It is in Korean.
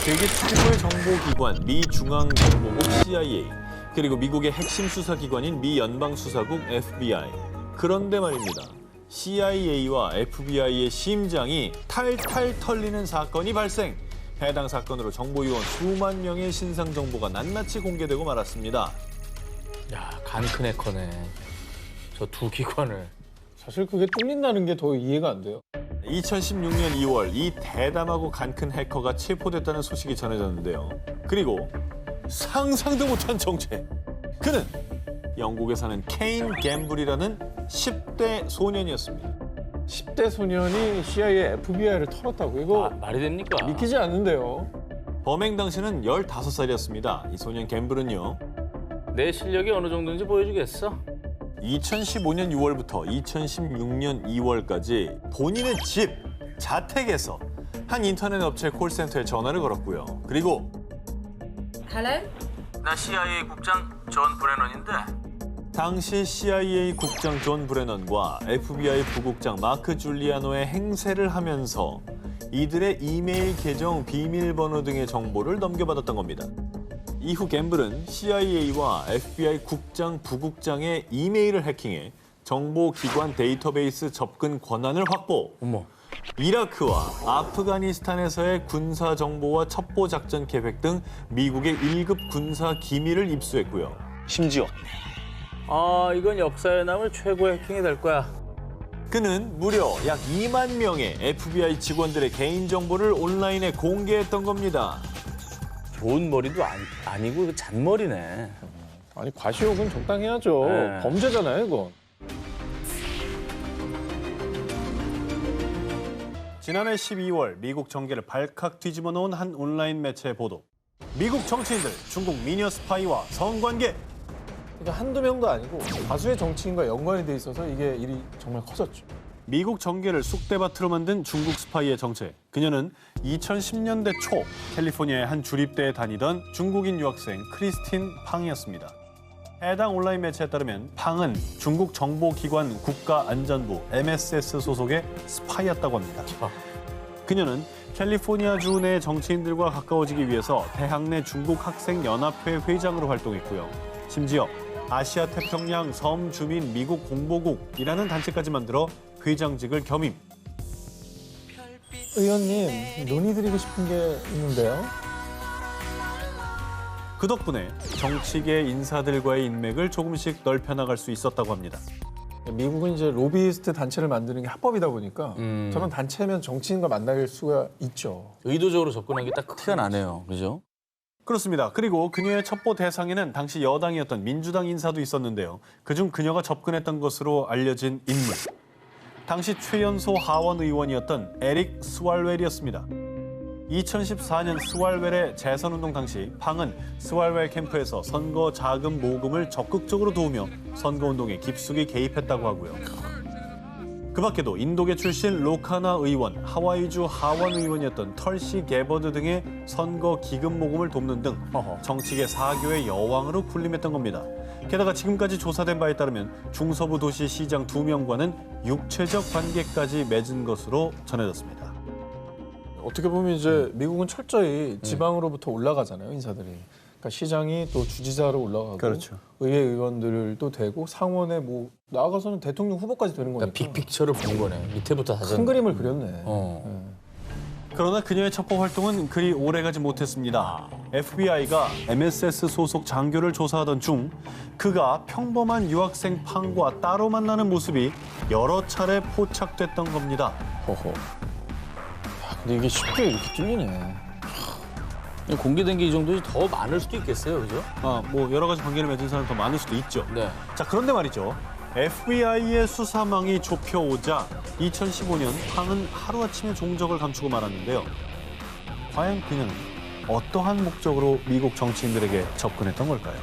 세계 최고의 정보기관 미 중앙정보국 CIA, 그리고 미국의 핵심 수사기관인 미 연방수사국 FBI. 그런데 말입니다. CIA와 FBI의 심장이 탈탈 털리는 사건이 발생. 해당 사건으로 정보 요원 수만 명의 신상 정보가 낱낱이 공개되고 말았습니다. 야, 간큰 해커네. 저 두 기관을. 사실 그게 뚫린다는 게 더 이해가 안 돼요. 2016년 2월 이 대담하고 간큰 해커가 체포됐다는 소식이 전해졌는데요. 그리고 상상도 못한 정체. 그는 영국에 사는 케인 갬블이라는 10대 소년이었습니다. 10대 소년이 CIA, FBI를 털었다고 이거 말이 됩니까? 믿기지 않는데요. 범행 당시는 15살이었습니다. 이 소년 갬블은요. 내 실력이 어느 정도인지 보여주겠어? 2015년 6월부터 2016년 2월까지 본인의 집, 자택에서 한 인터넷 업체 콜센터에 전화를 걸었고요. 그리고 Hello? 나 CIA 국장 존 브레넌인데. 당시 CIA 국장 존 브레넌과 FBI 부국장 마크 줄리아노의 행세를 하면서 이들의 이메일 계정, 비밀번호 등의 정보를 넘겨받았던 겁니다. 이후 갬블은 CIA와 FBI 국장, 부국장의 이메일을 해킹해 정보기관 데이터베이스 접근 권한을 확보. 어머. 이라크와 아프가니스탄에서의 군사 정보와 첩보 작전 계획 등 미국의 1급 군사 기밀을 입수했고요. 심지어 아, 이건 역사에 남을 최고의 해킹이 될 거야. 그는 무려 약 2만 명의 FBI 직원들의 개인정보를 온라인에 공개했던 겁니다. 좋은 머리도 아니고 잔머리네. 아니 과시욕은 적당히 하죠. 네. 범죄잖아요, 이건. 지난해 12월 미국 정계를 발칵 뒤집어 놓은 한 온라인 매체의 보도. 미국 정치인들 중국 미녀 스파이와 성관계. 그러니까 한두 명도 아니고 다수의 정치인과 연관이 돼 있어서 이게 일이 정말 커졌죠. 미국 정계를 쑥대밭으로 만든 중국 스파이의 정체. 그녀는 2010년대 초 캘리포니아의 한 주립대에 다니던 중국인 유학생 크리스틴 팡이었습니다. 해당 온라인 매체에 따르면 팡은 중국 정보기관 국가안전부 MSS 소속의 스파이였다고 합니다. 그녀는 캘리포니아주 내 정치인들과 가까워지기 위해서 대학 내 중국 학생연합회 회장으로 활동했고요. 심지어 아시아 태평양 섬 주민 미국 공보국이라는 단체까지 만들어 회장직을 겸임. 의원님, 논의드리고 싶은 게 있는데요. 그 덕분에 정치계 인사들과의 인맥을 조금씩 넓혀나갈 수 있었다고 합니다. 미국은 이제 로비이스트 단체를 만드는 게 합법이다 보니까 저런 단체면 정치인과 만날 수가 있죠. 의도적으로 접근한 게 딱 티가 나네요. 그죠? 그렇습니다. 그리고 그녀의 첩보 대상에는 당시 여당이었던 민주당 인사도 있었는데요. 그중 그녀가 접근했던 것으로 알려진 인물. 당시 최연소 하원 의원이었던 에릭 스왈웰이었습니다. 2014년 스왈웰의 재선운동 당시 팡은 스왈웰 캠프에서 선거 자금 모금을 적극적으로 도우며 선거운동에 깊숙이 개입했다고 하고요. 그 밖에도 인도계 출신 로카나 의원, 하와이주 하원 의원이었던 털시 게버드 등의 선거 기금 모금을 돕는 등 정치계 사교의 여왕으로 군림했던 겁니다. 게다가 지금까지 조사된 바에 따르면 중서부 도시 시장 2명과는 육체적 관계까지 맺은 것으로 전해졌습니다. 어떻게 보면 이제 미국은 철저히 지방으로부터 올라가잖아요, 인사들이. 그러니까 시장이 또 주지사로 올라가고 그렇죠. 의회 의원들도 되고 상원에 뭐 나아가서는 대통령 후보까지 되는 거니까. 그러니까 빅픽처를 본 거네. 밑에부터 다져. 큰 그림을 그렸네. 그러나 그녀의 첩보 활동은 그리 오래가지 못했습니다. FBI가 MSS 소속 장교를 조사하던 중 그가 평범한 유학생 팡과 따로 만나는 모습이 여러 차례 포착됐던 겁니다. 허허. 야, 근데 이게 쉽게 이렇게 뚫리네. 공개된 게 이 정도지 더 많을 수도 있겠어요. 그죠? 뭐 여러 가지 관계를 맺은 사람이 더 많을 수도 있죠. 네. 자, 그런데 말이죠. FBI의 수사망이 좁혀오자 2015년 팡은 하루아침에 종적을 감추고 말았는데요. 과연 그녀는 어떠한 목적으로 미국 정치인들에게 접근했던 걸까요?